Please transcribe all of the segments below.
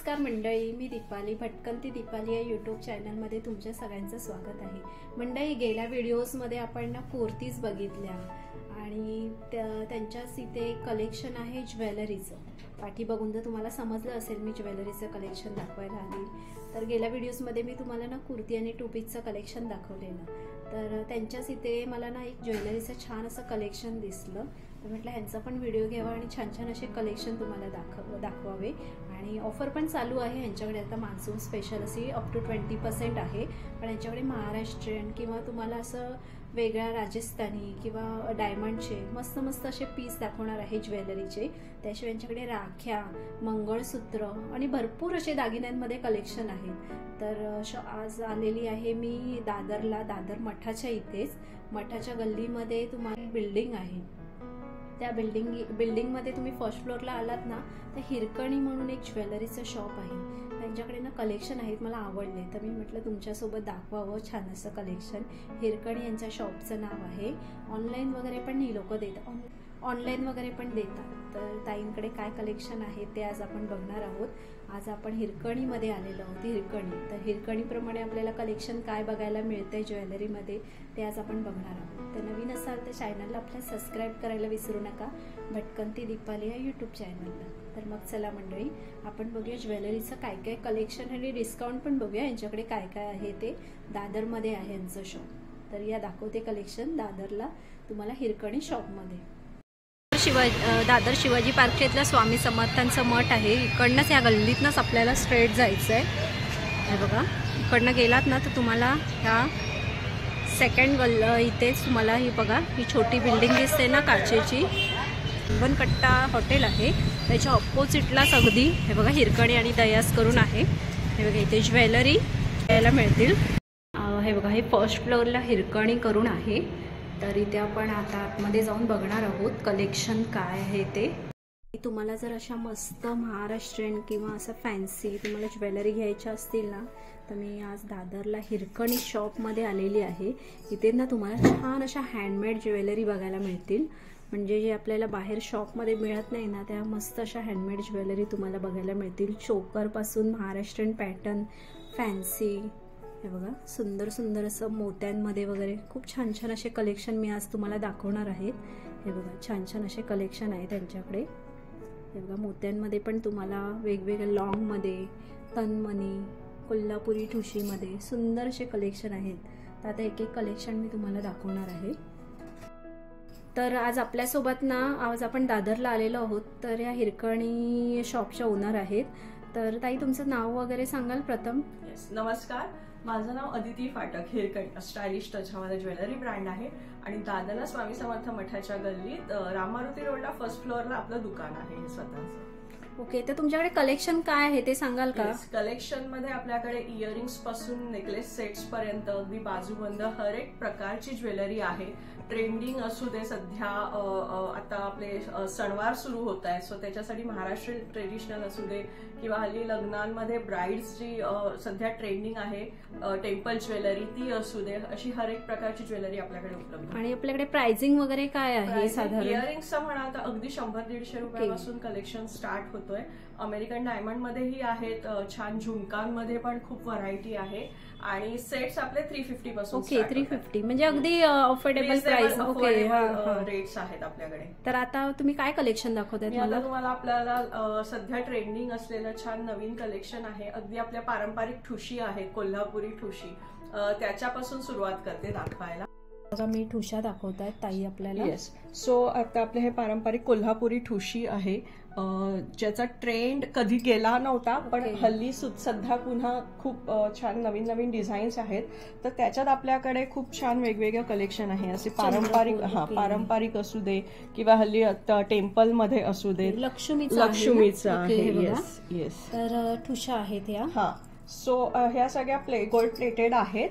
नमस्कार मंडळी, मी दीपाली, भटकंती दीपाली या यूट्यूब चॅनलमध्ये तुमच्या सगळ्यांचं स्वागत आहे. मंडळी, गेल्या व्हिडिओजमध्ये आपण कुर्तीज बघितल्या आणि त्यांच्याच इथे कलेक्शन आहे ज्वेलरीचं. पाठी बघून जर तुम्हाला समजलं असेल मी ज्वेलरीचं कलेक्शन दाखवायला आली, तर गेल्या व्हिडिओजमध्ये मी तुम्हाला कुर्ती आणि टू पीसचं कलेक्शन दाखवलेलं. तर त्यांच्याच इथे मला एक ज्वेलरीचं छान असं कलेक्शन दिसलं. तर म्हटलं ह्यांचा पण व्हिडिओ घ्यावा आणि छान छान असे कलेक्शन तुम्हाला दाखवावे. आणि ऑफर पण चालू आहे यांच्याकडे. आता मान्सून स्पेशल अशी अप टू 20% आहे. पण यांच्याकडे महाराष्ट्रीयन किंवा तुम्हाला असं वेगळ्या राजस्थानी किंवा डायमंडचे मस्त मस्त असे पीस दाखवणार आहे ज्वेलरीचे. त्याशिवाय यांच्याकडे राख्या, मंगळसूत्र आणि भरपूर असे दागिन्यांमध्ये कलेक्शन आहे. तर आज आलेली आहे मी दादरला, दादर मठाच्या इथेच. मठाच्या गल्लीमध्ये तुम्हाला बिल्डिंग आहे. त्या बिल्डिंगमध्ये तुम्ही फर्स्ट फ्लोअरला आलात ना, तर हिरकणी म्हणून एक ज्वेलरीचं शॉप आहे. त्यांच्याकडे कलेक्शन आहेत, मला आवडले, तर मी म्हटलं तुमच्यासोबत दाखवावं छान असं कलेक्शन. हिरकणी यांच्या शॉपचं नाव आहे. ऑनलाईन वगैरे पण ही लोक देतात. तर ताईंकडे काय कलेक्शन आहे ते आज आपण बघणार आहोत. आज आपण हिरकणीमध्ये आलेलो आहोत. तर हिरकणीप्रमाणे आपल्याला कलेक्शन काय बघायला मिळतंय ज्वेलरीमध्ये ते आज आपण बघणार आहोत. तर नवीन असाल तर चॅनलला आपल्या सबस्क्राईब करायला विसरू नका, भटकंती दीपाली या यूट्यूब चॅनलला. तर मग चला मंडळी, आपण बघूया ज्वेलरीचं काय काय कलेक्शन आणि डिस्काउंट पण बघूया यांच्याकडे काय काय आहे ते. दादरमध्ये आहे यांचं शॉप. तर या दाखवते कलेक्शन दादरला तुम्हाला हिरकणी शॉपमध्ये. दादर शिवाजी पार्क इथलं स्वामी समर्थांचं मठ आहे. इकडनंच या गल्लीतनंच आपल्याला स्ट्रेट जायचं आहे. हे बघा, इकडनं गेलात ना तर तुम्हाला ह्या सेकंड इथेच तुम्हाला ही बघा, ही छोटी बिल्डिंग दिसते ना काचेची, कट्टा हॉटेल आहे. त्याच्या ऑपोजिटलाच अगदी हे बघा हिरकणी आणि दयास करून आहे. हे बघा इथे ज्वेलरी यायला मिळतील. हे बघा, हे फर्स्ट फ्लोअरला हिरकणी करून आहे. तर इथे आपण आता आतमध्ये जाऊन बघणार आहोत कलेक्शन काय आहे ते. तुम्हाला जर अशा मस्त महाराष्ट्रीयन किंवा असं फॅन्सी तुम्हाला ज्वेलरी घ्यायच्या असतील ना, तर मी आज दादरला हिरकणी शॉपमध्ये आलेली आहे. इथे ना तुम्हाला छान अशा हँडमेड ज्वेलरी बघायला मिळतील. म्हणजे जे आपल्याला बाहेर शॉपमध्ये मिळत नाही ना, त्या मस्त अशा हँडमेड ज्वेलरी तुम्हाला बघायला मिळतील. चोकरपासून महाराष्ट्रीयन पॅटर्न, फॅन्सी, हे बघा सुंदर सुंदर असं मोत्यांमध्ये वगैरे खूप छान छान असे कलेक्शन मी आज तुम्हाला दाखवणार आहे. हे बघा छान छान असे कलेक्शन आहे त्यांच्याकडे. हे बघा मोत्यांमध्ये पण तुम्हाला वेगवेगळ्या लॉंगमध्ये, तनमणी, कोल्हापुरी ठुशीमध्ये सुंदर असे कलेक्शन आहेत. तर आता एक एक कलेक्शन मी तुम्हाला दाखवणार आहे. तर आज आपल्यासोबत ना, आज आपण दादरला आलेलो आहोत. तर या हिरकणी शॉपच्या ओनर आहेत. तर ताई, तुमचं नाव वगैरे सांगाल प्रथम? नमस्कार, माझं नाव अदिती फाटक. हिरकणी स्टायलिश टच हा माझा ज्वेलरी ब्रँड आहे आणि दादरला स्वामी समर्थ मठाच्या गल्लीत रामारुती रोडला फर्स्ट फ्लोअरला आपलं दुकान आहे स्वतःचं. ओके, तर तुमच्याकडे कलेक्शन काय आहे ते सांगाल का? कलेक्शन मध्ये आपल्याकडे इयरिंग्स पासून नेकलेस सेट्स पर्यंत अगदी बाजूबंद हर एक प्रकारची ज्वेलरी आहे. ट्रेंडिंग असू दे, सध्या आता आपले सणवार सुरू होत आहेत, सो त्याच्यासाठी महाराष्ट्रीयन ट्रेडिशनल असू दे किंवा हल्ली लग्नांमध्ये ब्राइड्सची सध्या ट्रेंडिंग आहे टेम्पल ज्वेलरी ती असू दे, अशी हर एक प्रकारची ज्वेलरी आपल्याकडे उपलब्ध. आणि आपल्याकडे प्राइसिंग वगैरे काय आहे साधारण? इयरिंग्सचं म्हणा तर अगदी 100-150 रुपयापासून कलेक्शन स्टार्ट होतोय. अमेरिकन डायमंड मध्येही आहेत, छान झुमकांमध्ये पण खूप व्हरायटी आहे आणि सेट्स आपले 350 पासून. ओके, 350 म्हणजे अगदी अफोर्डेबल प्राइस. ओके, रेट्स आहेत आपल्याकडे. तर आता तुम्ही काय कलेक्शन दाखवताय? तुम्हाला आपल्याला सध्या ट्रेंडिंग असलेलं छान नवीन कलेक्शन आहे. अगदी आपल्या पारंपरिक ठुशी आहे, कोल्हापुरी ठुशी, त्याच्यापासून सुरुवात करते दाखवायला. मी ठुशा दाखवतायत ताई आपल्याला. येस, सो आता आपले हे पारंपरिक कोल्हापुरी ठुशी आहे, ज्याचा ट्रेंड कधी गेला नव्हता, पण हल्ली सध्या पुन्हा खूप छान नवीन नवीन डिझाईन्स आहेत. तर त्याच्यात आपल्याकडे खूप छान वेगवेगळं कलेक्शन आहे. असे पारंपरिक असू दे किंवा हल्ली टेम्पल मध्ये असू दे, लक्ष्मीचं आहे. येस, तर ठुशा आहेत या. हा, सो ह्या सगळ्या गोल्ड प्लेटेड आहेत.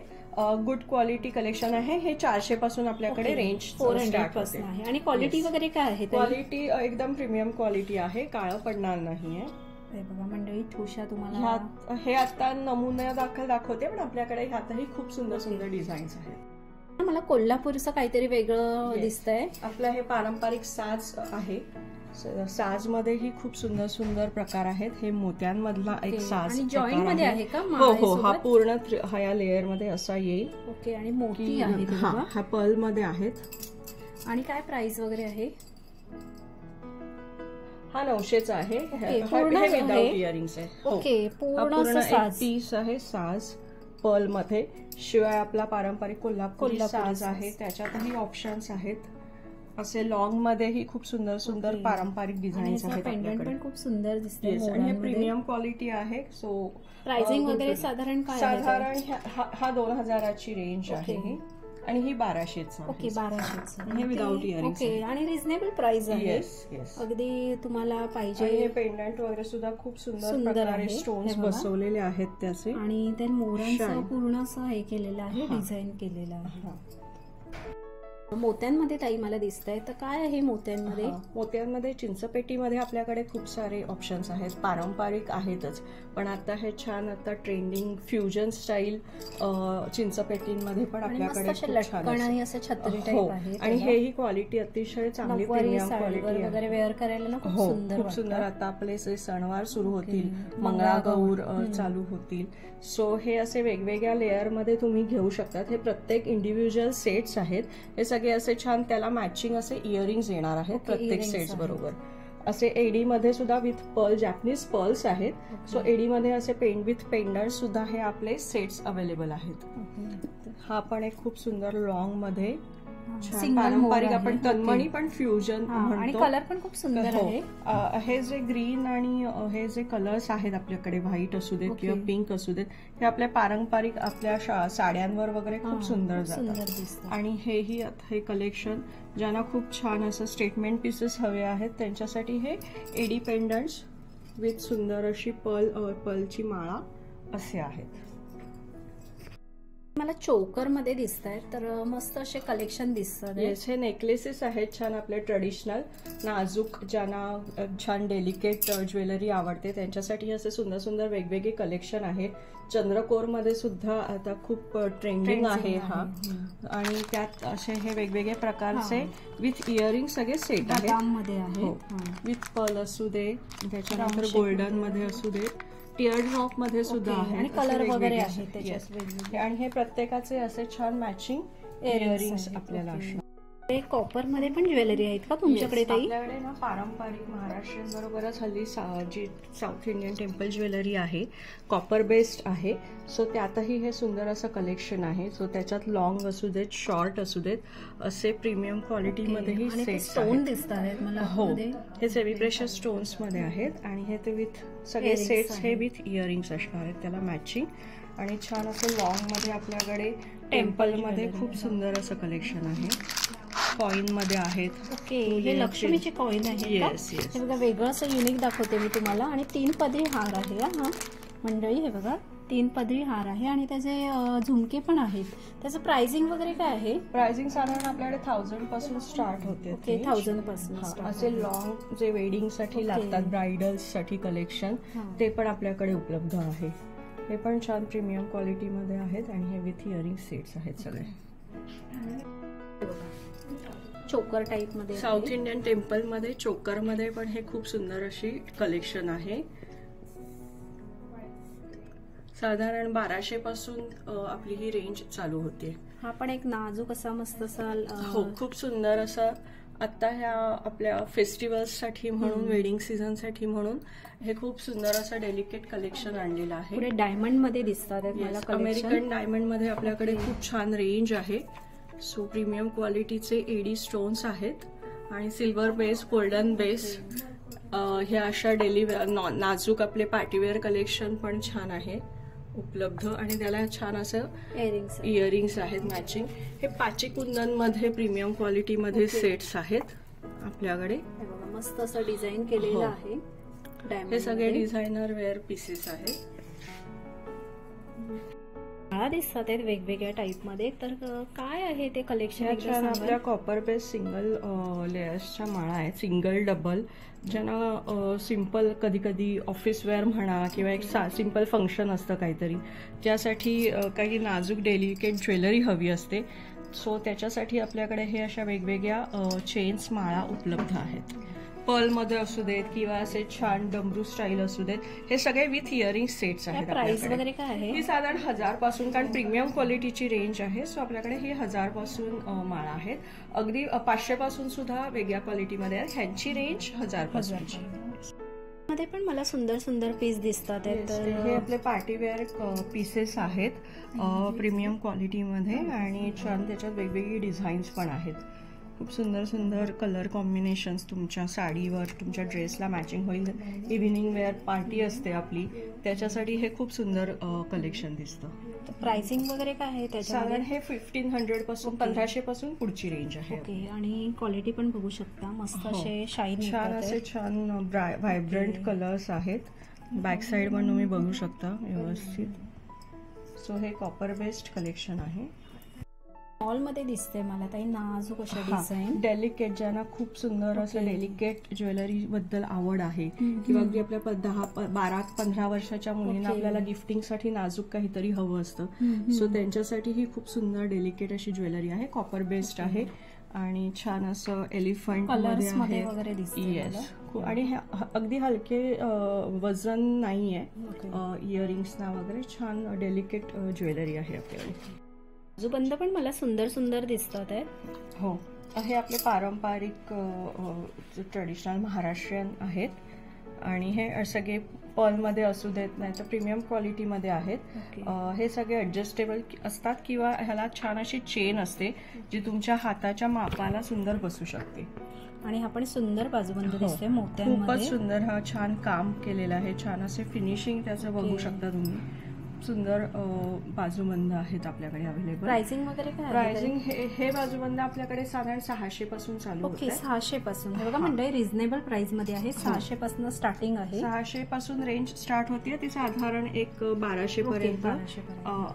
गुड क्वालिटी कलेक्शन आहे. हे 400 पासून आपल्याकडे रेंज 400 पासून आहे. आणि क्वालिटी वगैरे काय आहे? क्वालिटी एकदम प्रीमियम क्वालिटी आहे, काळं पडणार नाहीये. हे बघा मंडळी, ठुशा तुम्हाला हे आता नमुना दाखवते, पण आपल्याकडे ह्यातही खूप सुंदर सुंदर डिझाईन्स आहेत. मला कोल्हापूरचं काहीतरी वेगळं दिसतंय. आपलं हे पारंपरिक साज आहे. साज मध्ये ही खूप सुंदर सुंदर प्रकार आहेत. हे मोत्यांमधला एक साज जॉईंट मध्ये आहे का? हो हो, हा पूर्ण ह्या लेअर मध्ये असा येईल. ओके, आणि मोती आहे हा पर्ल मध्ये आहेत. आणि काय प्राइस वगैरे आहे? हा 900चा आहे. हे विदाउट इयरिंग्स आहे. ओके, पूर्ण पीस आहे साज पर्ल मध्ये. शिवाय आपला पारंपरिक कोल्हापुरी साज आहे, त्याच्यातही ऑप्शन्स आहेत. असे लॉंग मध्ये ही खूप सुंदर सुंदर पारंपरिक डिझाईन्स आहेत. पेंडंट पण खूप सुंदर दिसते आणि हे प्रीमियम क्वालिटी आहे. सो प्राइसिंग वगैरे साधारण काय? साधारण हा 2000ची रेंज आहे आणि ही 1200चा. ओके, 1200चा. हे विदाउट इयरिंग्स. ओके, आणि रिझनेबल प्राइस आहे. अगदी तुम्हाला पाहिजे. हे पेंडंट वगैरे सुद्धा खूप सुंदर प्रकारे स्टोन्स बसवलेले आहेत त्याचे. आणि ते मोरांचं पूर्ण असं हे केलेलं आहे, डिझाईन केलेलं आहे. मोत्यांमध्ये ताई मला दिसतंय, तर काय आहे मोत्यांमध्ये? मोत्यांमध्ये चिंचपेटीमध्ये आपल्याकडे खूप सारे ऑप्शन्स आहेत. पारंपरिक आहेतच, पण आता हे छान आता ट्रेंडिंग फ्युजन स्टाईल चिंचपेटींमध्ये पण आपल्याकडे आणि असं छत्री टाइप आहे. आणि हेही क्वालिटी अतिशय चांगली प्रीमियम क्वालिटी वगैरे वेअर करायला ना खूप सुंदर. आता आपले जे सणवार सुरू होतील, मंगळागौर चालू होतील, सो हे असे वेगवेगळ्या लेअर मध्ये तुम्ही घेऊ शकतात. हे प्रत्येक इंडिव्हिज्युअल सेट्स आहेत. हे सगळे असे छान त्याला मॅचिंग असे इयरिंग्स येणार आहेत प्रत्येक सेट्स बरोबर. असे एडी मध्ये सुद्धा विथ पर्ल, जॅपनीज पर्ल्स आहेत. सो एडी मध्ये असे विथ पेंडंट सुद्धा हे आपले सेट्स अवेलेबल आहेत. हा पण एक खूप सुंदर लॉंग मध्ये पारंपरिक आपण तन्मणी पण फ्युजन आणि कलर पण खूप सुंदर आहे. हे जे ग्रीन आणि हे जे कलर्स आहेत आपल्याकडे, व्हाईट असू देत किंवा पिंक असू देत, हे आपल्या पारंपरिक आपल्या साड्यांवर वगैरे खूप सुंदर जातात. आणि हेही हे कलेक्शन ज्यांना खूप छान असं स्टेटमेंट पीसेस हवे आहेत त्यांच्यासाठी हे एडी पेंडंट्स विथ सुंदर अशी पर्लची माळा असे आहेत. मला चोकर मध्ये दिसत आहे, तर मस्त असे कलेक्शन दिसतात. हे नेकलेसेस आहेत छान आपले ट्रेडिशनल नाजूक, ज्यांना छान डेलिकेट ज्वेलरी आवडते त्यांच्यासाठी असे सुंदर सुंदर वेगवेगळे कलेक्शन आहे. चंद्रकोर मध्ये सुद्धा आता खूप ट्रेंडिंग आहे हा. आणि त्यात असे हे वेगवेगळे प्रकारचे विथ इयरिंग सगळे सेट आहेत. विथ पर्ल असू दे, त्याच्यानंतर गोल्डन मध्ये असू दे, टिअर ड्रॉप मध्ये सुद्धा आहे आणि कलर वगैरे आहे त्याच्यात. आणि हे प्रत्येकाचे असे छान मॅचिंग इयरिंग्स आपल्याला असतात. कॉपर मध्ये पण ज्वेलरी आहेत का तुमच्याकडे? आपल्याकडे ना पारंपरिक महाराष्ट्रीयन बरोबरच हल्ली जी साऊथ इंडियन टेम्पल ज्वेलरी आहे कॉपर बेस्ड आहे. सो त्यातही हे सुंदर असं कलेक्शन आहे. सो त्याच्यात लॉंग असू देत, शॉर्ट असू देत, असे प्रीमियम क्वालिटीमध्येही सेट्स दिसत आहेत मला. हो, हे सेमी प्रेशस स्टोन्स मध्ये आहेत आणि हे ते विथ सगळे सेट्स हे विथ इयरिंग्स असणार आहेत त्याला मॅचिंग. आणि छान असं लॉंग मध्ये आपल्याकडे टेम्पल मध्ये खूप सुंदर असं कलेक्शन आहे. कॉइन मध्ये आहेत. ओके, हे लक्ष्मीचे कॉइन आहे. हे बघा, वेगळं असं युनिक दाखवते मी तुम्हाला. आणि 3 पदरी हार आहे हा मंडळी. हे बघा, 3 पदरी हार आहे आणि त्याचे झुमके पण आहेत. त्याचं प्राइसिंग वगैरे काय आहे? प्राइसिंग साधारण आपल्याकडे 1000 पासून स्टार्ट होते. ओके, 1000 पासून. असे लॉंग जे वेडिंग साठी लागतात, ब्रायडल्स साठी कलेक्शन, ते पण आपल्याकडे उपलब्ध आहे. हे पण छान प्रीमियम क्वालिटी मध्ये आहेत आणि हे विथ इयरिंग सेट्स आहेत सगळे. चोकर टाइप मध्ये, साऊथ इंडियन टेम्पल मध्ये चोकर मध्ये पण हे खूप सुंदर अशी कलेक्शन आहे. साधारण 1200 पासून आपली ही रेंज चालू होते. हा पण एक नाजूक असा मस्त असा, हो, खूप सुंदर असा. आता ह्या आपल्या फेस्टिवल्स साठी म्हणून, वेडिंग सीझन साठी म्हणून हे खूप सुंदर असं डेलिकेट कलेक्शन आणलेलं आहे. पुढे डायमंड मध्ये दिसतात मला. अमेरिकन डायमंड मध्ये आपल्याकडे खूप छान रेंज आहे. सो प्रीमियम क्वालिटीचे एडी स्टोन्स आहेत आणि सिल्वर बेस, गोल्डन बेस, हे अशा डेली नाजूक आपले पार्टीवेअर कलेक्शन पण छान आहे उपलब्ध. आणि त्याला छान असं इयरिंग्स आहेत मॅचिंग. हे पाची कुंदन मध्ये प्रीमियम क्वालिटी मध्ये सेट्स आहेत आपल्याकडे. मस्त असं डिझाईन केलेलं आहे. हे सगळे डिझायनर वेअर पीसेस आहेत. माळा दिसतात आहेत वेगवेगळ्या टाइप मध्ये. तर काय आहे ते कलेक्शन? आपल्या कॉपर बेस सिंगल लेयर्सच्या माळा आहेत, सिंगल डबल, ज्यांना सिंपल कधी कधी ऑफिस वेअर म्हणा किंवा एक सिंपल फंक्शन असतं काहीतरी, ज्यासाठी काही नाजूक डेलिकेट ज्वेलरी हवी असते. सो त्याच्यासाठी आपल्याकडे हे अशा वेगवेगळ्या चेन्स माळा उपलब्ध आहेत. पर्ल मध्ये असू देत किंवा असे छान डमरू स्टाईल असू देत, हे सगळे विथ इयरिंग सेट्स आहेत. प्राइस वगैरे काय आहे? ही साधारण 1000 पासून, कारण प्रीमियम क्वालिटीची रेंज आहे. सो आपल्याकडे ही 1000 पासून माळा आहेत. अगदी 500 पासून सुद्धा वेगळ्या क्वालिटीमध्ये आहेत. ह्यांची रेंज 1000 पासूनची. मध्ये पण मला सुंदर सुंदर पीस दिसतात. हे आपले पार्टीवेअर पीसेस आहेत प्रीमियम क्वालिटीमध्ये, आणि छान त्याच्यात वेगवेगळी डिझाईन्स पण आहेत. खूप सुंदर सुंदर कलर कॉम्बिनेशन्स तुमच्या साडीवर, तुमच्या ड्रेसला मॅचिंग होईल. इव्हिनिंग वेअर पार्टी असते आपली, त्याच्यासाठी हे खूप सुंदर कलेक्शन दिसतं. प्राइसिंग वगैरे काय आहे त्याच्यामध्ये? साधारण हे 1500 पासून 1500 पासून पुढची रेंज आहे. ओके. आणि क्वालिटी पण बघू शकता, मस्त असे शाईन, छान असे छान व्हायब्रंट कलर्स आहेत. बॅक साइड पण तुम्ही बघू शकता व्यवस्थित. सो हे कॉपर बेस्ड कलेक्शन आहे. मॉल मध्ये दिसते मला ताई नाजूक अशा डिझाईन, डेलिकेट, ज्यांना खूप सुंदर असं डेलिकेट ज्वेलरी बद्दल आवड आहे, किंवा अगदी आपल्या 12-15 वर्षाच्या मुलींना आपल्याला गिफ्टिंग साठी नाजूक काहीतरी हवं असतं. सो त्यांच्यासाठी ही खूप सुंदर डेलिकेट अशी ज्वेलरी आहे. कॉपर बेस्ड आहे आणि छान असं एलिफंट मध्ये वगैरे दिसते. येस. आणि हे अगदी हलके वजन नाहीये इयरिंग्सना वगैरे. छान डेलिकेट ज्वेलरी आहे आपल्याकडे. बाजूबंद पण मला सुंदर सुंदर दिसतात आहेत. हो, हे आपले पारंपरिक ट्रेडिशनल महाराष्ट्रीयन आहेत, आणि हे सगळे पर्लमध्ये असू देत, नाही तर प्रीमियम क्वालिटीमध्ये आहेत. हे सगळे ॲडजस्टेबल असतात, किंवा ह्याला छान अशी चेन असते जी तुमच्या हाताच्या मापाला सुंदर बसू शकते. आणि हा पण सुंदर बाजूबंद दिसते मोत्यांमध्ये. खूपच सुंदर, हा छान काम केलेला आहे. छान असे फिनिशिंग त्याचं बघू शकता तुम्ही. सुंदर बाजूबंद आहेत आपल्याकडे अवेलेबल. प्राइसिंग वगैरे काय? प्राइसिंग हे बाजूबंद आपल्याकडे साधारण 600 पासून चालू होते. 600 पासून. हे बघा मंडळी, रिझनेबल प्राइस मध्ये आहे. 600 पासून स्टार्टिंग आहे. 600 पासून रेंज स्टार्ट होते. ती साधारण एक 1200 पर्यंत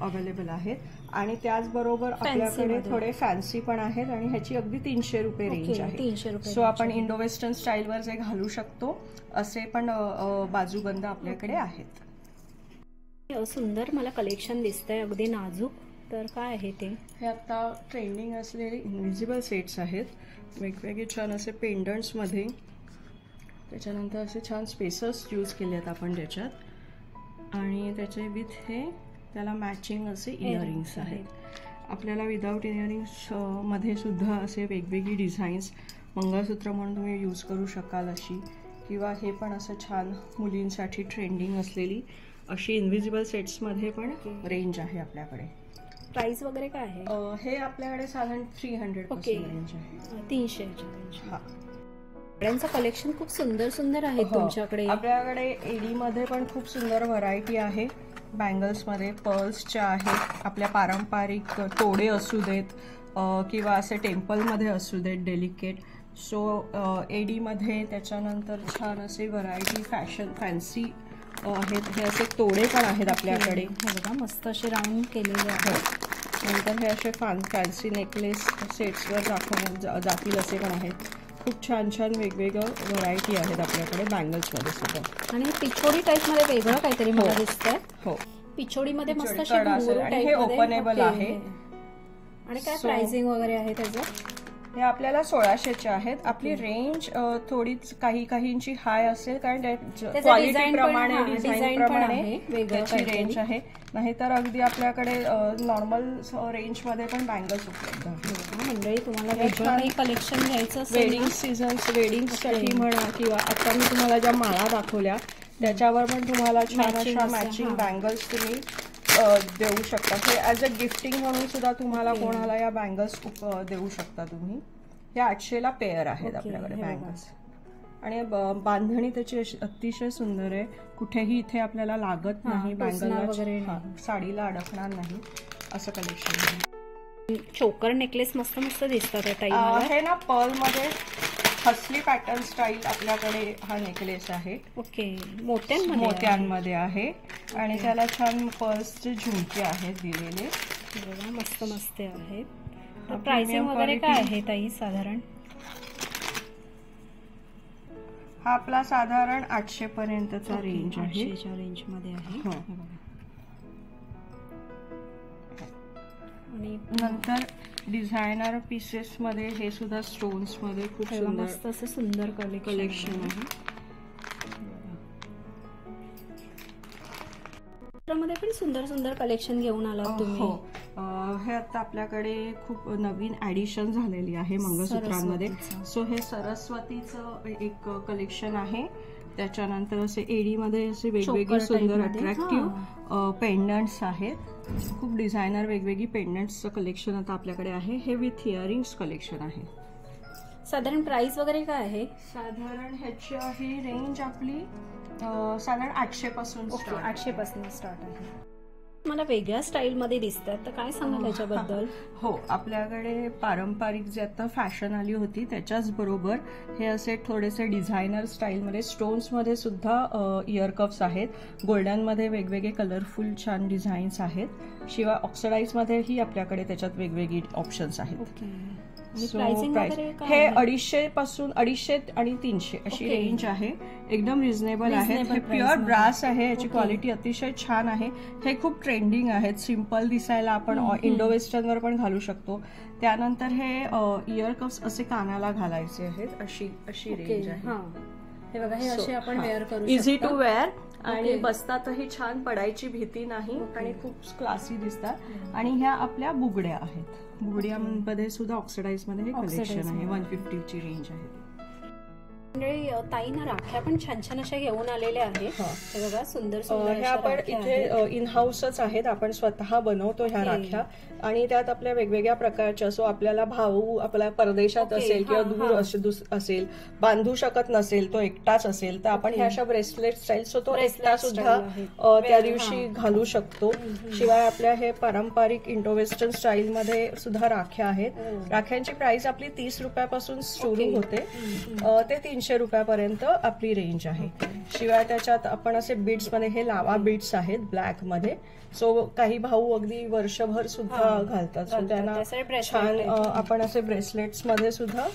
अवेलेबल आहेत. आणि त्याचबरोबर आपल्याकडे थोडे फॅन्सी पण आहेत, आणि ह्याची अगदी 300 रुपये रेंज आहे. 300 रुपये. सो आपण इंडो वेस्टर्न स्टाईलवर जे घालू शकतो असे पण बाजूबंद आपल्याकडे आहेत. सुंदर मला कलेक्शन दिसतंय, अगदी नाजूक. तर काय आहे ते? हे आता ट्रेंडिंग असलेले इन्व्हिजिबल सेट्स आहेत. वेगवेगळे छान असे पेंडंट्स मध्ये, त्याच्यानंतर असे छान स्पेसर्स यूज केले आहेत आपण त्याच्यात, आणि त्याचे विथ हे त्याला मॅचिंग असे इयरिंग्स आहेत. आपल्याला विदाऊट इयरिंग्स मध्ये सुद्धा असे वेगवेगळी डिझाईन्स मंगळसूत्र म्हणून तुम्ही यूज करू शकाल अशी, किंवा हे पण असं छान मुलींसाठी ट्रेंडिंग असलेली अशी इन्व्हिजिबल सेट्स मध्ये पण रेंज आहे आपल्याकडे. प्राइस वगैरे काय आहे? हे आपल्याकडे साधारण 300 पासून रेंज आहे. 300 रेंज. हा, कपड्यांचं कलेक्शन खूप सुंदर सुंदर आहे तुमच्याकडे. आपल्याकडे एडी मध्ये पण खूप सुंदर व्हरायटी आहे. बँगल्स मध्ये पर्ल्सच्या आहेत, आपल्या पारंपरिक तोडे असू देत किंवा असे टेम्पल मध्ये असू देत डेलिकेट. सो एडी मध्ये त्याच्यानंतर छान असे व्हरायटी फॅशन फॅन्सी आहेत. हे असे तोडे पण आहेत आपल्याकडे. हे बघा मस्त असे राऊंड केलेले आहेत. नंतर हे असे फॅन्सी नेकलेस सेट्सवर जातील असे पण आहेत. खूप छान छान वेगवेगळं व्हरायटी आहेत आपल्याकडे बँगल्समध्ये सुद्धा. आणि पिछोडी टाईप मध्ये वेगळं काहीतरी मला दिसतंय. हो, पिछोडी मध्ये मस्त आणि हे ओपनेबल आहे. आणि काय प्राइसिंग वगैरे आहे त्याचं? हे आपल्याला 1600चे आहेत. आपली रेंज थोडीच काहींची हाय असेल, कारण क्वालिटी प्रमाणे डिझाईन प्रमाणे त्याची रेंज आहे. नाहीतर अगदी आपल्याकडे नॉर्मल रेंज मध्ये पण बँगल्स उपलब्ध आहेत. मंडळी, तुम्हाला कलेक्शन घ्यायचं वेडिंग सीझन, वेडिंगसाठी म्हणा, किंवा आता मी तुम्हाला ज्या माळा दाखवल्या त्याच्यावर पण तुम्हाला छान अशा मॅचिंग बँगल्स तुम्ही देऊ शकता. हे ॲज अ गिफ्टिंग म्हणून सुद्धा तुम्हाला कोणाला या बँगल्स देऊ शकता तुम्ही. या 800ला पेअर आहेत आपल्याकडे बँगल्स. आणि बांधणी त्याची अतिशय सुंदर आहे. कुठेही इथे आपल्याला लागत नाही, बँगलला साडीला अडकणार नाही असं कलेक्शन आहे. चोकर नेकलेस मस्त मस्त दिसतात. हे ना पर्ल मध्ये हसली पॅटर्न स्टाईल आपल्याकडे हा नेकलेस आहे. ओके, मोत्यांमध्ये आहे, आणि त्याला छान पर्ल्सचे झुमके आहेत दिलेले. मस्त मस्त आहेत. प्राइसिंग वगैरे काय आहे ताई साधारण? हा आपला साधारण 800 पर्यंतचा रेंज आहे. 800च्या रेंज मध्ये आहे. आणि नंतर डिझायनर पीसेस मध्ये हे सुद्धा स्टोन्स मध्ये खूप मस्त असं सुंदर कलेक्शन आहे. मध्ये पण सुंदर सुंदर कलेक्शन घेऊन आलात तुम्ही. हो, हे आता आपल्याकडे खूप नवीन ऍडिशन झालेली आहे मंगळसूत्रांमध्ये. सो हे सरस्वतीचं एक कलेक्शन आहे. त्याच्यानंतर असे एडी मध्ये असे वेगवेगळे सुंदर अट्रॅक्टिव्ह पेंडंट्स आहेत. खूप डिझायनर वेगवेगळी पेंडंट्सचं कलेक्शन आता आपल्याकडे आहे. हे विथ इयरिंग्स कलेक्शन आहे. साधारण प्राइस वगैरे काय आहे? साधारण ह्याची आहे रेंज आपली साधारण 800 पासून 800 पासून स्टार्ट आहे. मला वेगळ्या स्टाईल मध्ये दिसतात, तर काय सांगाल याच्याबद्दल? हो, आपल्याकडे पारंपरिक जे आता फॅशन आली होती त्याच्याच बरोबर हे असे थोडेसे डिझायनर स्टाईल मध्ये स्टोन्स मध्ये सुद्धा इयर कप्स आहेत. गोल्डन मध्ये वेगवेगळे कलरफुल छान डिझाईन्स आहेत. शिवाय ऑक्सिडाइज मध्येही आपल्याकडे त्याच्यात वेगवेगळी ऑप्शन्स आहेत. हे 250 पासून 250 आणि 300 अशी रेंज आहे. एकदम रिझनेबल आहे. हे प्युअर ब्रास आहे. याची क्वालिटी अतिशय छान आहे. हे खूप ट्रेंडिंग आहेत. सिंपल दिसायला आपण इंडो वेस्टर्न वर पण घालू शकतो. त्यानंतर हे इयर कप्स असे कानाला घालायचे आहेत. अशी रेंज आहे. हे बघा, हे असे आपण वेअर करू शकतो. इझी टू वेअर आणि बसतातही छान पडायची भीती नाही आणि खूप क्लासी दिसतात. आणि ह्या आपल्या बुगड्या आहेत. बुगड्यामध्ये सुद्धा ऑक्सिडाइज मध्ये हे कलेक्शन आहे. 150 ची रेंज आहे. ताईना राख्या पण छान छान अशा घेऊन आलेल्या आहेत. हे बघा, सुंदर सुंदर. हे आपण इथे इन हाऊसच आहेत. आपण स्वतः बनवतो ह्या राख्या. आणि त्यात आपल्या वेगवेगळ्या प्रकारच्या, सो आपल्याला भाऊ आपल्या परदेशात असेल किंवा दूर असेल, बांधू शकत नसेल, तो एकटाच असेल, तर आपण ह्या अशा ब्रेसलेट स्टाईल, सो तो एकटा सुद्धा त्या दिवशी घालू शकतो. शिवाय आपल्या हे पारंपरिक इंडो वेस्टर्न स्टाईल मध्ये सुद्धा राख्या आहेत. राख्यांची प्राइस आपली 30 रुपयापासून सुरू होते ते 300 रुपयापर्यंत आपली रेंज आहे. शिवाय त्याच्यात आपण असे बीड्स मध्ये, हे लावा बीड्स आहेत ब्लॅक मध्ये. सो काही भाऊ अगदी वर्षभर सुद्धा घालतात. सो त्यांना छान आपण असे ब्रेसलेट्स मध्ये सुद्धा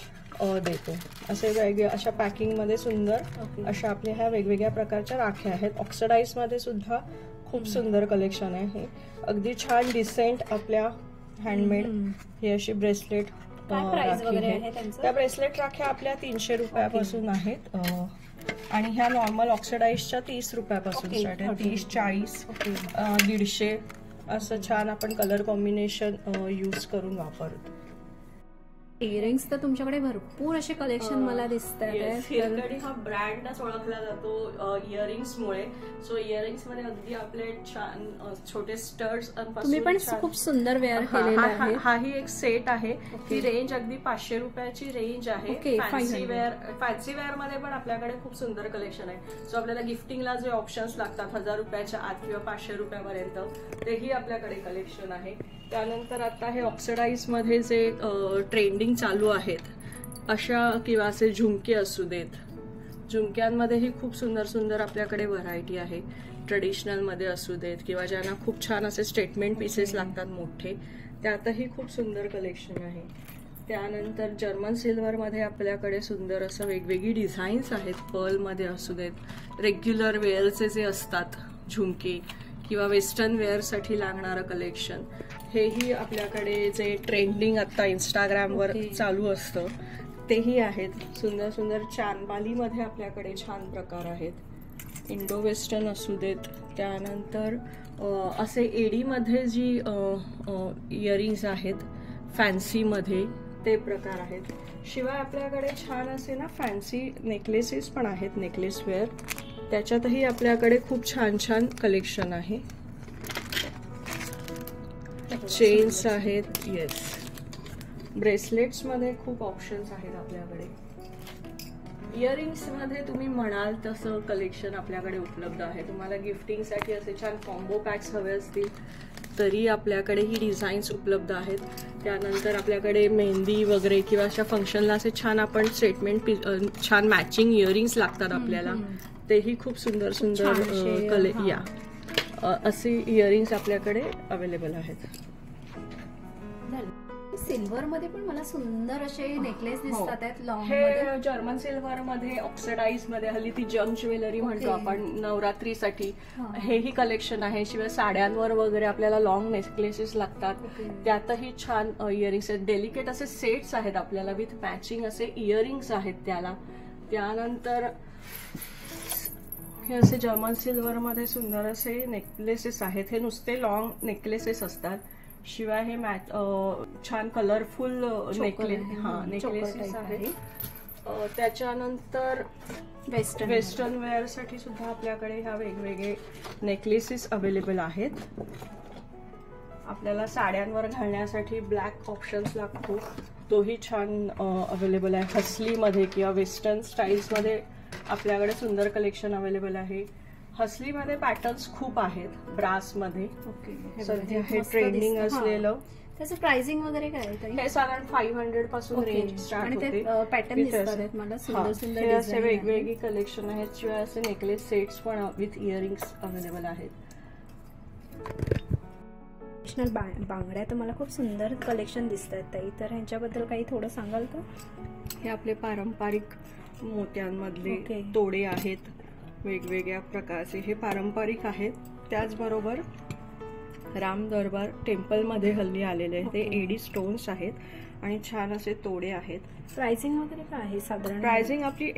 देतो. असे वेगळे अशा पॅकिंग मध्ये सुंदर अशा आपल्या ह्या वेगवेगळ्या प्रकारच्या राख्या आहेत. ऑक्सिडाइज मध्ये सुद्धा खूप सुंदर कलेक्शन आहे. अगदी छान डिसेंट आपल्या हँडमेड ही अशी ब्रेसलेट त्या ब्रेसलेट राख्या आपल्या 300 रुपयापासून आहेत. आणि ह्या नॉर्मल ऑक्सिडाइजच्या 30 रुपयापासून स्टार्ट आहे. 30, 40, 150 असं छान आपण कलर कॉम्बिनेशन यूज करून वापरतो. इयरिंग्स तर तुमच्याकडे भरपूर असे कलेक्शन मला दिसतात. हिरकणी हा ब्रँडच ओळखला जातो इयरिंग्स मुळे. सो इयरिंग्स मध्ये अगदी आपले छान छोटे स्टड्स. तुम्ही पण खूप सुंदर वेअर केलेला आहे. हाही एक सेट आहे. ती रेंज अगदी 500 रुपयाची रेंज आहे. फॅन्सी वेअर मध्ये पण आपल्याकडे खूप सुंदर कलेक्शन आहे. सो आपल्याला गिफ्टिंगला जे ऑप्शन्स लागतात 1000 रुपयाच्या आत किंवा 500 रुपयापर्यंत, तेही आपल्याकडे कलेक्शन आहे. त्यानंतर आता हे ऑक्सिडाइज मध्ये जे ट्रेंडिंग चालू आहेत अशा किंवा असे झुमके असू देत, झुमक्यांमध्येही खूप सुंदर सुंदर आपल्याकडे व्हरायटी आहे. ट्रेडिशनल मध्ये असू देत किंवा ज्यांना खूप छान असे स्टेटमेंट पीसेस लागतात मोठे, त्यातही खूप सुंदर कलेक्शन आहे. त्यानंतर जर्मन सिल्वर मध्ये आपल्याकडे सुंदर असं वेगवेगळी डिझाईन्स आहेत. पर्ल मध्ये असू देत, रेग्युलर वेअरचे जे असतात झुमके किंवा वेस्टर्न वेअरसाठी लागणारं कलेक्शन, हेही आपल्याकडे जे ट्रेंडिंग आता इंस्टाग्रामवर चालू असतं तेही आहेत. सुंदर सुंदर चांदबालीमध्ये आपल्याकडे छान प्रकार आहेत. इंडो वेस्टर्न असू देत. त्यानंतर असे एडीमध्ये जी इयरिंग्स आहेत फॅन्सीमध्ये, ते प्रकार आहेत. शिवाय आपल्याकडे छान असे ना फॅन्सी नेकलेसेस पण आहेत. नेकलेस वेअर त्याच्यातही आपल्याकडे खूप छान छान कलेक्शन आहे. चेन्स आहेत. येस, ब्रेसलेट्स मध्ये खूप ऑप्शन्स आहेत आपल्याकडे. इयरिंग्स मध्ये तुम्ही म्हणाल तसं कलेक्शन आपल्याकडे उपलब्ध आहे. तुम्हाला गिफ्टिंगसाठी असे छान कॉम्बो पॅक्स हवे असतील तरी आपल्याकडे ही डिझाईन्स उपलब्ध आहेत. त्यानंतर आपल्याकडे मेहंदी वगैरे किंवा अशा फंक्शनला असे छान आपण स्टेटमेंट छान मॅचिंग इयरिंग्स लागतात आपल्याला, तेही खूप सुंदर सुंदर असे इयरिंग्स आपल्याकडे अवेलेबल आहेत. सिल्वर मध्ये पण मला सुंदर असे नेकलेस दिसतात आहेत लॉंग हे मध्ये. जर्मन सिल्वर मध्ये ऑक्सिडाइज मध्ये हल्ली ती जंक ज्वेलरी म्हणतो आपण नवरात्रीसाठी, हेही कलेक्शन आहे. शिवाय साड्यांवर वगैरे आपल्याला लॉंग नेकलेसेस लागतात, त्यातही छान इयरिंग्स आहेत. डेलिकेट असे सेट्स आहेत आपल्याला विथ मॅचिंग असे इयरिंग्स आहेत त्याला. त्यानंतर हे असे जर्मन सिल्वर मध्ये सुंदर असे नेकलेसेस आहेत. हे नुसते लॉंग नेकलेसेस असतात. शिवाय हे छान कलरफुल नेकलेसेस आहेत. त्याच्यानंतर वेस्टर्न वेअर साठी सुद्धा आपल्याकडे ह्या वेगवेगळे नेकलेसेस अवेलेबल आहेत. आपल्याला साड्यांवर घालण्यासाठी ब्लॅक ऑप्शन्स लागतो, तोही छान अवेलेबल आहे. हसलीमध्ये किंवा वेस्टर्न स्टाईल्समध्ये आपल्याकडे सुंदर कलेक्शन अवेलेबल आहे. हसलीमध्ये पॅटर्न्स खूप आहेत ब्रासमध्ये. सध्या हे ट्रेंडिंग असलेलं. त्याचं प्राइसिंग वगैरे काय आहे? हे साधारण 500 पासून रेंज स्टार्ट होते. पॅटर्न दिसतात मला सुंदर सुंदर. हे असे वेगवेगळे कलेक्शन आहेत. शिवाय असे नेकलेस सेट्स पण विथ इयरिंग्स अवेलेबल आहेत. बांगड्या तर मला खूप सुंदर कलेक्शन दिसत आहेत ताई, तर ह्यांच्याबद्दल काही थोडं सांगाल का? हे आपले पारंपरिक मोत्यांमधले तोडे आहेत वेगवेगळ्या प्रकारचे. हे पारंपरिक आहेत. त्याचबरोबर राम दरबार टेम्पलमध्ये हल्ली आलेले आहेत. ते एडी स्टोन्स आहेत आणि छान असे तोडे आहेत. प्राइसिंग वगैरे काय आहे साधारण? प्राइसिंग आपली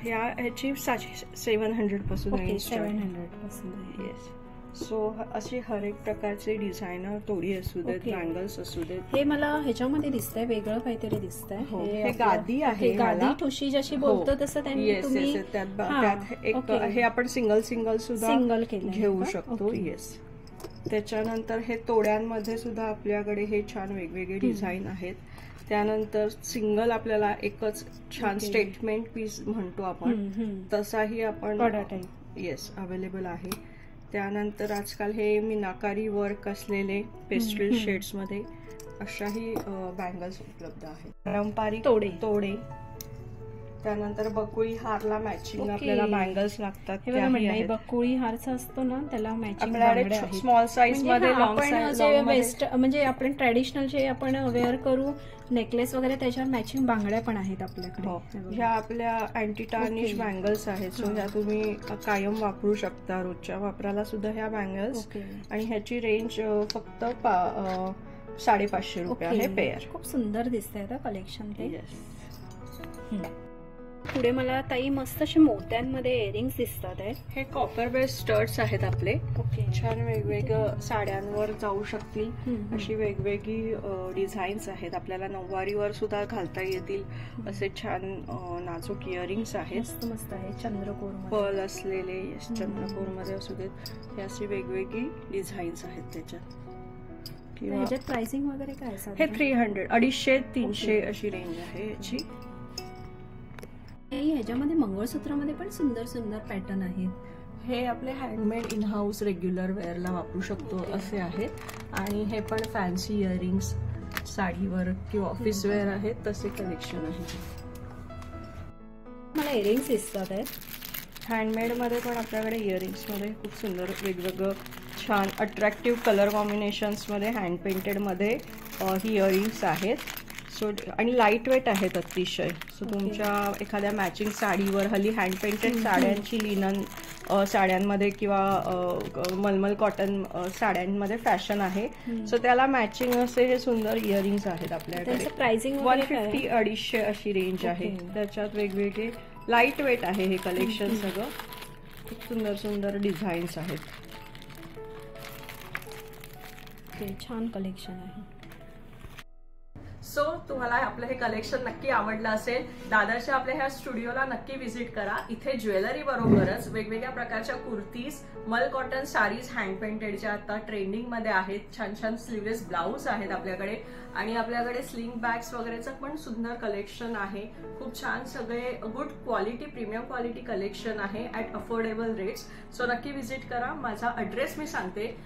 ह्याची 700 पासून आहे. 700 पासून. येस. सो अशी हर एक प्रकारचे डिझायनर तोडी असू देत, बँगल्स असू देत. हे मला ह्याच्यामध्ये दिसतंय वेगळं काहीतरी दिसतंय. हे गादी आहे, गादी ठुशी जशी बोलतो तसं त्यांनी तुम्ही त्यात एक हे आपण सिंगल सुद्धा घेऊ शकतो. येस. त्याच्यानंतर हे तोड्यांमध्ये सुद्धा आपल्याकडे हे छान वेगवेगळे डिझाईन आहेत. त्यानंतर सिंगल आपल्याला एकच छान स्टेटमेंट पीस म्हणतो आपण, तसाही आपण येस अवेलेबल आहे. त्यानंतर आजकाल हे मीनाकारी वर्क असलेले पेस्टल शेड्स मध्ये अशाही बँगल्स उपलब्ध आहेत. पारंपरिक तोडे. त्यानंतर बकुळी हारला मॅचिंग आपल्याला बँगल्स लागतात. बकुळी हारचा असतो ना, त्याला मॅचिंग स्मॉल साईज मध्ये, लॉंग साईज वेस्ट म्हणजे आपण ट्रॅडिशनल जे आपण वेअर करू नेकलेस वगैरे त्याच्यावर मॅचिंग बांगड्या पण आहेत आपल्याकडे. ह्या आपल्या अँटी टार्निश बँगल्स आहेत. सो ह्या तुम्ही कायम वापरू शकता, रोजच्या वापराला सुद्धा ह्या बँगल्स. आणि ह्याची रेंज फक्त 550 रुपये आहे पेअर. खूप सुंदर दिसतंय आता कलेक्शन ते. पुढे मला ताई मस्त असे मोत्यांमध्ये इयरिंग्स दिसतात आहेत. हे कॉपर बेस्ड स्टड्स आहेत आपले. छान वेगवेगळं साड्यांवर जाऊ शकतील अशी वेगवेगळी डिझाईन्स आहेत. आपल्याला नऊवारीवर सुद्धा घालता येतील असे छान नाजूक इयरिंग्स आहेत. मस्त मस्त आहे. चंद्रकोर पर्ल असलेले, चंद्रकोर मध्ये असू देत. हे अशी वेगवेगळी डिझाईन्स आहेत त्याच्यात. ह्याच्यात प्राइसिंग वगैरे काय? हे 300, 250-300 अशी रेंज आहे याची. ह्याच्यामध्ये मंगळसूत्रामध्ये पण सुंदर सुंदर पॅटर्न आहेत. हे आपले हँडमेड इन हाऊस रेग्युलर वेअरला वापरू शकतो असे आहेत. आणि हे पण फॅन्सी इयरिंग्स साडीवर किंवा ऑफिस वेअर आहेत तसे कलेक्शन आहे. मला इयरिंग्स दिसतात आहेत. हँडमेड मध्ये पण आपल्याकडे इयरिंग्स मध्ये खूप सुंदर वेगवेगळं छान अट्रॅक्टिव्ह कलर कॉम्बिनेशन्स मध्ये हँड पेंटेड मध्ये ही इयरिंग्स आहेत. सो आणि लाईट वेट आहेत अतिशय. सो तुमच्या एखाद्या मॅचिंग साडीवर हल्ली हँड पेंटेड साड्यांची लिनन साड्यांमध्ये किंवा मलमल कॉटन साड्यांमध्ये फॅशन आहे. सो त्याला मॅचिंग असे हे सुंदर इयरिंग्स आहेत आपल्याकडे. प्राइसिंग 150-250 अशी रेंज आहे. त्याच्यात वेगवेगळे लाईट वेट आहे हे कलेक्शन सगळं. खूप सुंदर सुंदर डिझाईन्स आहेत. छान कलेक्शन आहे. सो तुम्हाला आपलं हे कलेक्शन नक्की आवडलं असेल. दादरच्या आपल्या ह्या स्टुडिओला नक्की व्हिजिट करा. इथे ज्वेलरी बरोबरच वेगवेगळ्या प्रकारच्या कुर्तीज, मल कॉटन साडीज हँड पेंटेडच्या आता ट्रेंडिंग मध्ये आहेत. छान छान स्लीवलेस ब्लाऊज आहेत आपल्याकडे. आणि आपल्याकडे स्लिंग बॅग्स वगैरेचं पण सुंदर कलेक्शन आहे. खूप छान सगळे good quality, premium quality collection आहे ॲट अफोर्डेबल रेट्स. सो नक्की व्हिजिट करा. माझा ॲड्रेस मी सांगते.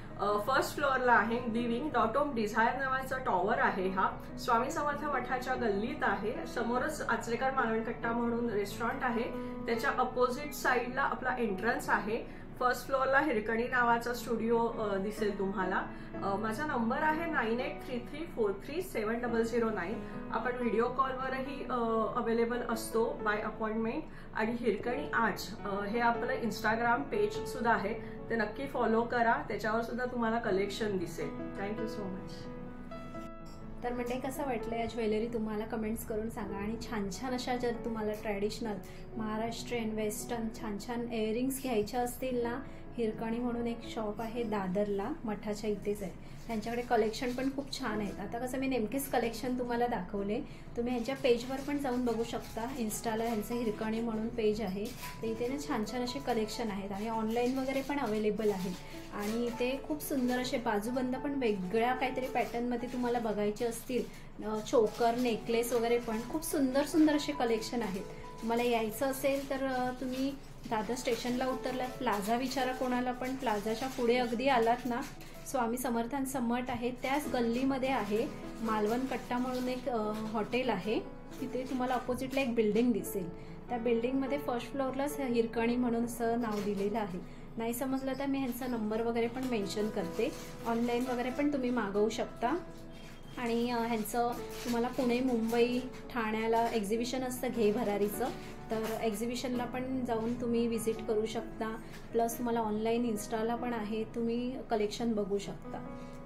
फर्स्ट फ्लोअरला आहे. लिव्हिंग डॉटोम डिझायर नावाचा टॉवर आहे. हा स्वामी समर्थ मठाच्या गल्लीत आहे. समोरच आचरेकर मालवणकट्टा म्हणून रेस्टॉरंट आहे. त्याच्या अपोजिट साईडला आपला एंट्रन्स आहे. फर्स्ट फ्लोअरला हिरकणी नावाचा स्टुडिओ दिसेल तुम्हाला. माझा नंबर आहे 9833437009. आपण व्हिडिओ कॉलवरही अवेलेबल असतो बाय अपॉइंटमेंट. आणि हिरकणी आर्ट्स हे आपलं इंस्टाग्राम पेज सुद्धा आहे, ते नक्की फॉलो करा, त्याच्यावर सुद्धा तुम्हाला कलेक्शन दिसेल. Thank you so much. तर म्हणजे कसं वाटलं या ज्वेलरी तुम्हाला कमेंट्स करून सांगा. आणि छान छान अशा जर तुम्हाला ट्रॅडिशनल महाराष्ट्रीयन वेस्टर्न छान छान इयरिंग्स घ्यायच्या असतील ना, हिरकणी म्हणून एक शॉप आहे दादरला, मठाच्या इथेच आहे. त्यांच्याकडे कलेक्शन पण खूप छान आहेत. आता कसं मी नेमकेच कलेक्शन तुम्हाला दाखवले, तुम्ही ह्यांच्या पेजवर पण जाऊन बघू शकता. इन्स्टाला ह्यांचं हिरकणी म्हणून पेज आहे, तर इथे ना छान छान असे कलेक्शन आहेत आणि ऑनलाईन वगैरे पण अवेलेबल आहे. आणि इथे खूप सुंदर असे बाजूबंद पण वेगळ्या काहीतरी पॅटर्नमध्ये तुम्हाला बघायचे असतील, चोकर नेकलेस वगैरे पण खूप सुंदर सुंदर असे कलेक्शन आहेत. तुम्हाला यायचं असेल तर तुम्ही दादर स्टेशनला उतरलात, प्लाझा विचारा कोणाला, पण प्लाझाच्या पुढे अगदी आलात ना, स्वामी समर्थांचं मठ आहे त्याच गल्लीमध्ये आहे. मालवण कट्टा म्हणून एक हॉटेल आहे, तिथे तुम्हाला अपोजिटला एक बिल्डिंग दिसेल. त्या बिल्डिंगमध्ये फर्स्ट फ्लोअरलाच हिरकणी म्हणून असं नाव दिलेलं आहे. नाही समजलं तर मी ह्यांचा नंबर वगैरे पण मेन्शन करते. ऑनलाईन वगैरे पण तुम्ही मागवू शकता. आणि ह्यांचं तुम्हाला पुणे मुंबई ठाण्याला एक्झिबिशन असतं घे भरारीचं, तर एक्झिबिशनला पण जाऊन तुम्ही व्हिजिट करू शकता. प्लस तुम्हाला ऑनलाईन इन्स्टाला पण आहे, तुम्ही कलेक्शन बघू शकता.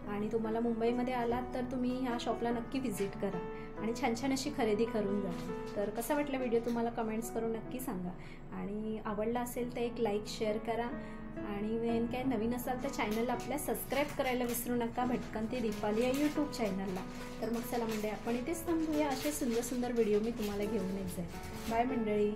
आणि तुम्हाला मुंबईमध्ये आलात तर तुम्ही ह्या शॉपला नक्की व्हिजिट करा आणि छान छान अशी खरेदी करून जा. तर कसा वाटला व्हिडिओ तुम्हाला कमेंट्स करून नक्की सांगा. आणि आवडला असेल तर एक लाईक शेअर करा. आणि मेन काय नवीन असाल तर चॅनलला आपल्या सबस्क्राईब करायला विसरू नका, भटकंती दीपाली या यूट्यूब चॅनलला. तर मग चला मंडळी, आपण इथेच थांबूया. असे सुंदर सुंदर व्हिडिओ मी तुम्हाला घेऊन येत जाईल. बाय मंडळी.